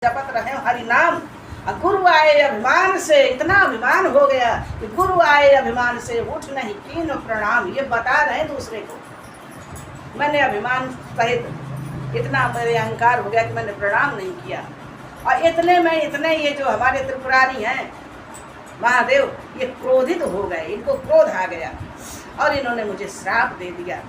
जपत रहे हरि नाम। गुरु आए अभिमान से, इतना अभिमान हो गया कि गुरु आए अभिमान से उठ नहीं कीन प्रणाम। ये बता रहे दूसरे को, मैंने अभिमान सहित इतना मेरे अहंकार हो गया कि मैंने प्रणाम नहीं किया। और इतने ये जो हमारे त्रिपुरारी हैं महादेव, ये क्रोधित हो गए, इनको क्रोध आ गया और इन्होंने मुझे श्राप दे दिया।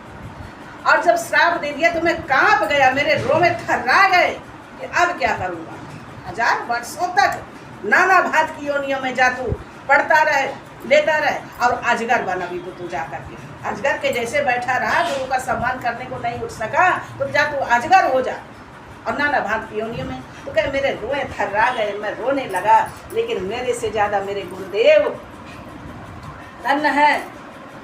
और जब श्राप दे दिया तो मैं कांप गया, मेरे रोमे थर्रा गए कि अब क्या करूँगा। 1000 वर्षों तक नाना भात की योनियों में जातू पढ़ता रहे, लेता रहे और अजगर बना भी तू जा करके अजगर के जैसे बैठा रहा। गुरु का सम्मान करने को नहीं उठ सका तो जा तू अजगर हो जा। और नाना भात की योनियों में तो कहे मेरे रोए थर्रा गए, मैं रोने लगा। लेकिन मेरे से ज़्यादा मेरे गुरुदेव धन्य है,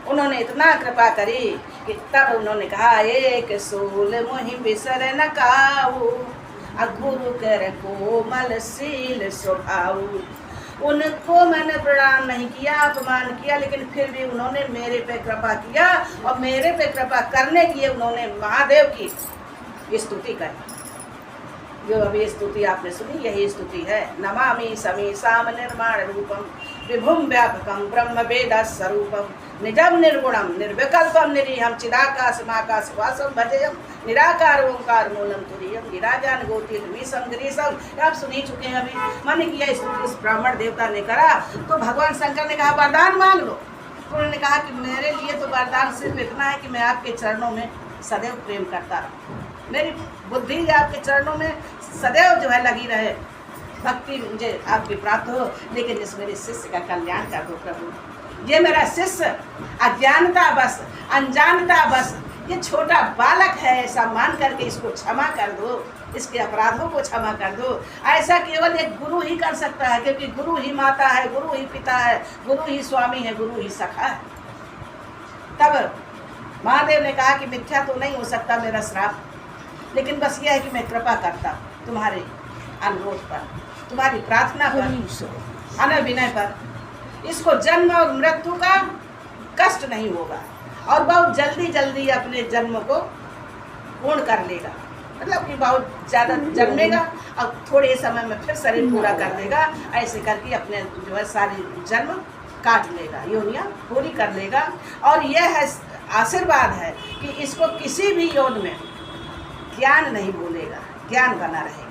उन्होंने इतना कृपा करी कि तब उन्होंने कहा एक सूल मोहि बिसर न काऊ, गुरु कर कोमल शील स्वभाव। उनको मैंने प्रणाम नहीं किया, अपमान किया, लेकिन फिर भी उन्होंने मेरे पे कृपा किया और मेरे पे कृपा करने की उन्होंने महादेव की स्तुति करी। जो अभी स्तुति आपने सुनी, यही स्तुति है। नमामि समीसाम निर्माण रूपम विभुम व्यापकम ब्रह्म वेद स्वरूपम निजम निर्गुणम निर्विकल्पम निरीहम चिदाकाशमाकाश वासम भजेयम निराकार ओंकार मूलम तुरीयम गिराजान गोतिल मीसम गिरीशम। आप सुन ही चुके हैं अभी। माने कि यह स्तुति इस ब्राह्मण देवता ने करा तो भगवान शंकर ने कहा वरदान मांग लो। तो उन्होंने कहा कि मेरे लिए तो वरदान सिर्फ इतना है कि मैं आपके चरणों में सदैव प्रेम करता रहूं, मेरी बुद्धि आपके चरणों में सदैव जो है लगी रहे, भक्ति मुझे आपकी प्राप्त हो। लेकिन इस मेरे शिष्य का कल्याण कर दो प्रभु। ये मेरा शिष्य अज्ञानता बस, अनजानता बस, ये छोटा बालक है, ऐसा मान करके इसको क्षमा कर दो, इसके अपराधों को क्षमा कर दो। ऐसा केवल एक गुरु ही कर सकता है, क्योंकि गुरु ही माता है, गुरु ही पिता है, गुरु ही स्वामी है, गुरु ही सखा है। तब महादेव ने कहा कि मिथ्या तो नहीं हो सकता मेरा श्राप, लेकिन बस यह है कि मैं कृपा करता तुम्हारे अनुरोध पर, तुम्हारी प्रार्थना पर, अनय विनय पर। इसको जन्म और मृत्यु का कष्ट नहीं होगा और बहुत जल्दी जल्दी अपने जन्म को पूर्ण कर लेगा। मतलब कि बहुत ज़्यादा जन्मेगा और थोड़े समय में फिर शरीर पूरा कर देगा। ऐसे करके अपने जो है सारी जन्म काट लेगा, योनियाँ पूरी कर लेगा। और यह है आशीर्वाद है कि इसको किसी भी योनि में ज्ञान नहीं भूलेगा, ज्ञान बना रहेगा।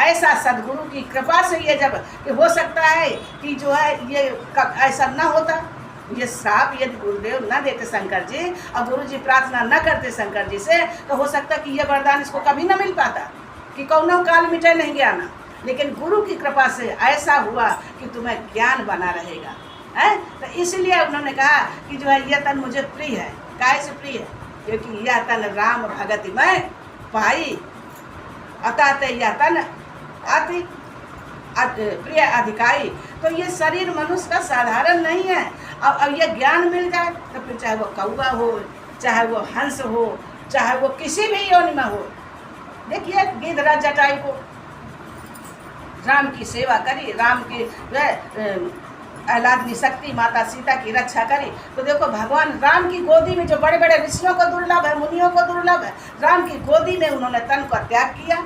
ऐसा सदगुरु की कृपा से ये जब कि हो सकता है कि जो है ये ऐसा न होता, ये श्राप यदि गुरुदेव न देते शंकर जी और गुरु जी प्रार्थना न करते शंकर जी से, तो हो सकता कि ये वरदान इसको कभी न मिल पाता कि कौनो काल मिटे नहीं ज्ञान। लेकिन गुरु की कृपा से ऐसा हुआ कि तुम्हें ज्ञान बना रहेगा है। तो इसलिए उन्होंने कहा कि जो है यह तन मुझे प्रिय है। काहे से प्रिय है? क्योंकि यह तन राम भगति में पाई, अतः यह तन अति प्रिय अधिकारी। तो ये शरीर मनुष्य का साधारण नहीं है। अब ये ज्ञान मिल जाए तो फिर चाहे वो कौवा हो, चाहे वो हंस हो, चाहे वो किसी भी योनि में हो। देखिए गिद्धराज जटायु को राम की सेवा करी, राम की आह्लादनी शक्ति माता सीता की रक्षा करी। तो देखो भगवान राम की गोदी में जो बड़े बड़े ऋषियों को दुर्लभ है, मुनियों को दुर्लभ है, राम की गोदी में उन्होंने तन को त्याग किया।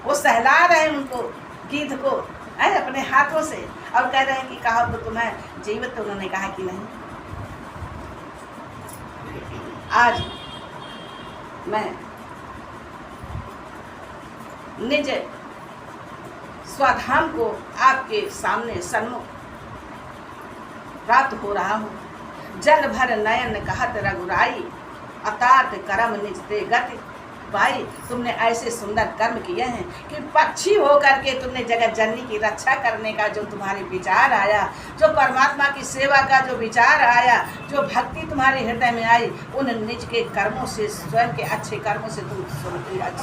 वो सहला रहे उनको गिद्ध को है अपने हाथों से और कह रहे हैं कि कहा तो तुम्हें जीवित। तो उन्होंने कहा कि नहीं, आज मैं निज स्वधाम को आपके सामने सन्मुख प्राप्त हो रहा हूँ। जल भर नयन कहत रघुराई, अतार्थ कर्म निज ते गति भाई। तुमने ऐसे सुंदर कर्म किए हैं कि पक्षी हो करके तुमने जगत जननी की रक्षा करने का जो तुम्हारे विचार आया, जो परमात्मा की सेवा का जो विचार आया, जो भक्ति तुम्हारे हृदय में आई, उन निज के कर्मों से, स्वयं के अच्छे कर्मों से तुम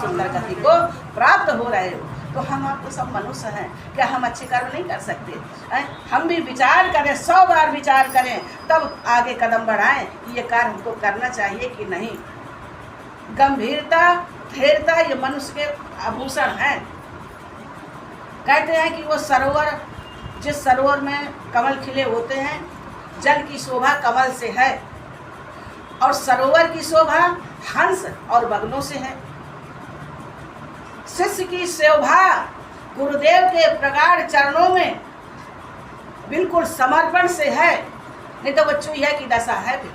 सुंदर गति को प्राप्त हो रहे हो। तो हम आपको सब मनुष्य हैं, क्या हम अच्छे कर्म नहीं कर सकते? हम भी विचार करें, 100 बार विचार करें, तब आगे कदम बढ़ाएं कि ये कार्य हमको करना चाहिए कि नहीं। गंभीरता, धैर्यता ये मनुष्य के आभूषण हैं। कहते हैं कि वो सरोवर, जिस सरोवर में कमल खिले होते हैं, जल की शोभा कमल से है और सरोवर की शोभा हंस और बगनों से है। शिष्य की शोभा गुरुदेव के प्रगाढ़ चरणों में बिल्कुल समर्पण से है, नहीं तो वो चूहिया की दशा है। भी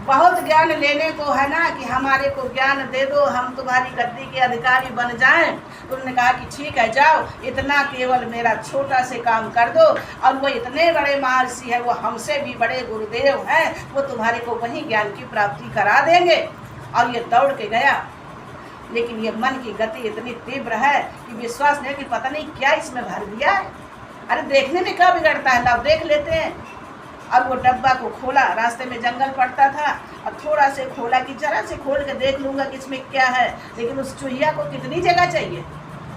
बहुत ज्ञान लेने को है ना कि हमारे को ज्ञान दे दो, हम तुम्हारी गद्दी के अधिकारी बन जाएं। तो उन्होंने कहा कि ठीक है जाओ, इतना केवल मेरा छोटा से काम कर दो, और वो इतने बड़े महर्षि है, वो हमसे भी बड़े गुरुदेव हैं, वो तुम्हारे को वही ज्ञान की प्राप्ति करा देंगे। और ये दौड़ के गया, लेकिन ये मन की गति इतनी तीव्र है कि विश्वास नहीं कि पता नहीं क्या इसमें भर दिया है। अरे देखने में क्या बिगड़ता है, लाओ देख लेते हैं। अब वो डब्बा को खोला, रास्ते में जंगल पड़ता था, और थोड़ा से खोला कि जरा से खोल के देख लूँगा कि इसमें क्या है। लेकिन उस चूहिया को कितनी जगह चाहिए,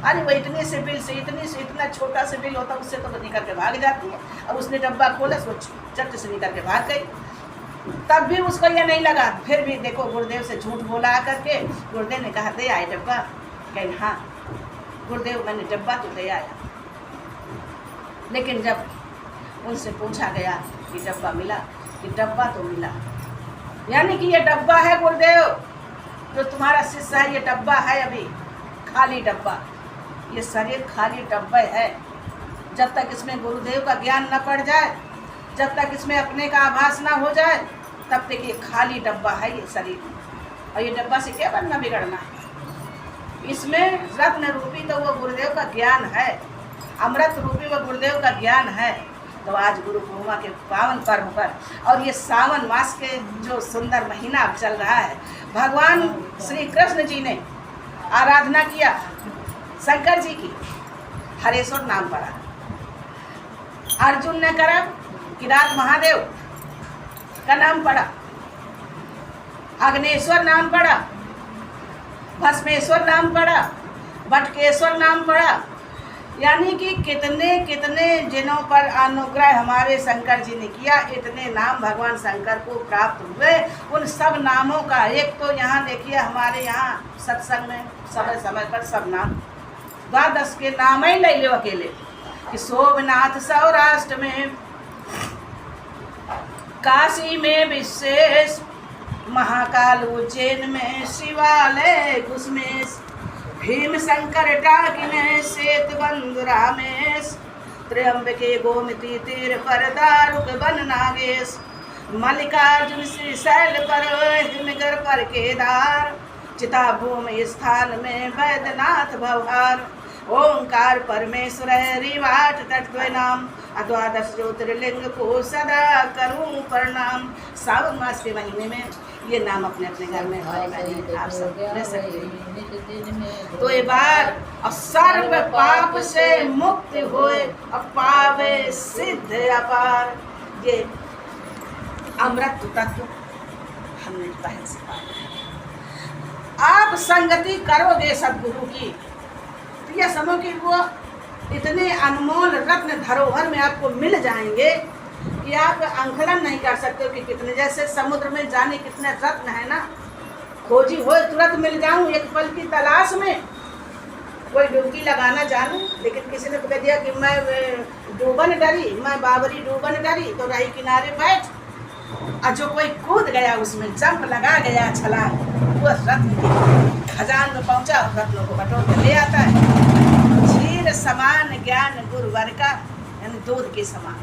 अरे वो इतने से बिल से इतना छोटा से बिल होता, उससे तो निकल के भाग जाती है। अब उसने डब्बा खोला, वो चट से निकल के भाग गई। तब भी उसको ये नहीं लगा, फिर भी देखो गुरुदेव से झूठ बोला आकर के। गुरुदेव ने कहा दे आए डब्बा, कहीं हाँ गुरुदेव मैंने डब्बा तो दे आया। लेकिन जब उनसे पूछा गया कि डब्बा मिला, कि डब्बा तो मिला, यानी कि ये डब्बा है गुरुदेव जो तुम्हारा शिष्य है, ये डब्बा है अभी खाली डब्बा, ये शरीर खाली डब्बा है। जब तक इसमें गुरुदेव का ज्ञान न पड़ जाए, जब तक इसमें अपने का आभास ना हो जाए, तब तक ये खाली डब्बा है ये शरीर। और ये डब्बा से क्या बनना बिगड़ना है, इसमें रत्न रूपी तो वो गुरुदेव का ज्ञान है, अमृत रूपी वो गुरुदेव का ज्ञान है। तो आज गुरु पूर्णिमा के पावन पर्व पर, और ये सावन मास के जो सुंदर महीना अब चल रहा है, भगवान श्री कृष्ण जी ने आराधना किया शंकर जी की, हरेश्वर नाम पड़ा। अर्जुन ने करा किरात महादेव का नाम पड़ा, अग्नेश्वर नाम पड़ा, भस्मेश्वर नाम पड़ा, बटकेश्वर नाम पड़ा। यानी कि कितने कितने जिनों पर अनुग्रह हमारे शंकर जी ने किया, इतने नाम भगवान शंकर को प्राप्त हुए। उन सब नामों का एक तो यहाँ देखिए हमारे यहाँ सत्संग में समय समय पर सब नाम 12 के नाम ही ले लो अकेले, कि सोमनाथ सौराष्ट्र में, काशी में विशेष, महाकाल उज्जैन में, शिवालय घुसमेश, भीम शंकर टाकिने श्वेत बंधु रामेश, त्र्यंबके गोमती तीर पर दारुक वन नागेश, मल्लिकार्जुन श्री शैल पर हिमगर पर केदार, चिता भूमि स्थान में वैद्यनाथ भवहार, ओंकार परमेश्वर रिवाट तत्व नाम, 12 ज्योतिर्लिंग को सदा करूं प्रणाम। सावन मास के महीने में ये नाम अपने अपने घर में आप सब ले सकते हैं। तो ये बार और सर्व पाप से मुक्त होए और पावे सिद्ध अपार, ये अमृत तत्व हमने पहले से पाया। आप संगति करोगे सदगुरु की, तो यह समझो कि वो इतने अनमोल रत्न धरोहर में आपको मिल जाएंगे कि आप आंकलन नहीं कर सकते हो कि कितने, जैसे समुद्र में जाने कितने रत्न है ना, खोजी हो तुरंत मिल जाऊं एक पल की तलाश में। कोई डुबकी लगाना जानूं, लेकिन किसी ने कह दिया कि मैं डूबन डरी, मैं बाबरी डूबन डरी, तो रही किनारे बैठ, और जो कोई कूद गया उसमें जंप लगा गया छलांग, वो रत्न के खजान में पहुंचा और रत्नों को बटोर कर ले आता है। क्षीर समान ज्ञान गुरुवर का, यानी दूध के समान,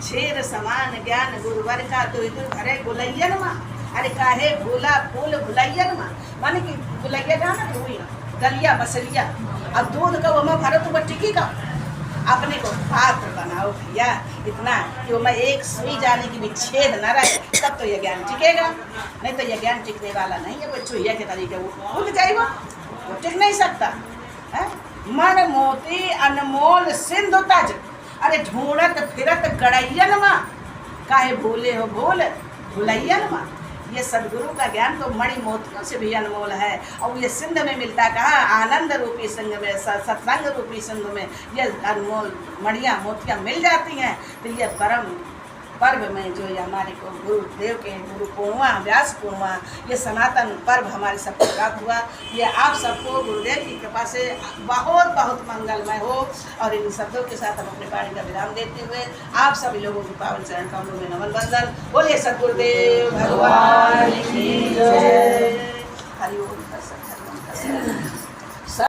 क्षीर समान ज्ञान गुरुवर का, तो इधर भरे गुलैयन माँ, अरे काहे भूला फूल गुलैयन माँ, माने कि गुलैया जाना तो हुई गलिया बसलिया, अब दूध का वो मैं भरो तो वो टिकी का, अपने को पात्र बनाओ भैया इतना कि वो मैं एक सुई जाने की भी छेद न रहे, तब तो ये ज्ञान टिकेगा, नहीं तो ये ज्ञान टिकने वाला नहीं है। वो चूहिया के तरीके वो उठ जाएगा, वो टिक नहीं सकता है। मन मोती अनमोल सिंधु तज, अरे ढूंढत फिरत गड़ैयन माँ, काहे भूले हो भूल भुलैयन माँ। ये सदगुरु का ज्ञान तो मणि मोतियों से भी अनमोल है, और ये सिंध में मिलता कहाँ, आनंद रूपी सिंध में, सत्संग रूपी सिंध में ये अनमोल मणियाँ मोतियाँ मिल जाती हैं। तो ये परम पर्व में जो ये हमारे को गुरुदेव के गुरु पूर्णिमा, व्यास पूर्णिमा, ये सनातन पर्व हमारे सबको प्राप्त हुआ। ये आप सबको गुरुदेव की कृपा से बहुत बहुत मंगलमय हो। और इन शब्दों के साथ हम अपने वाणी का विराम देते हुए आप सभी लोगों के पावन चरण कमलों में नमन वंदन। बोलिए सद्गुरुदेव भगवान की जय। हरि ओम।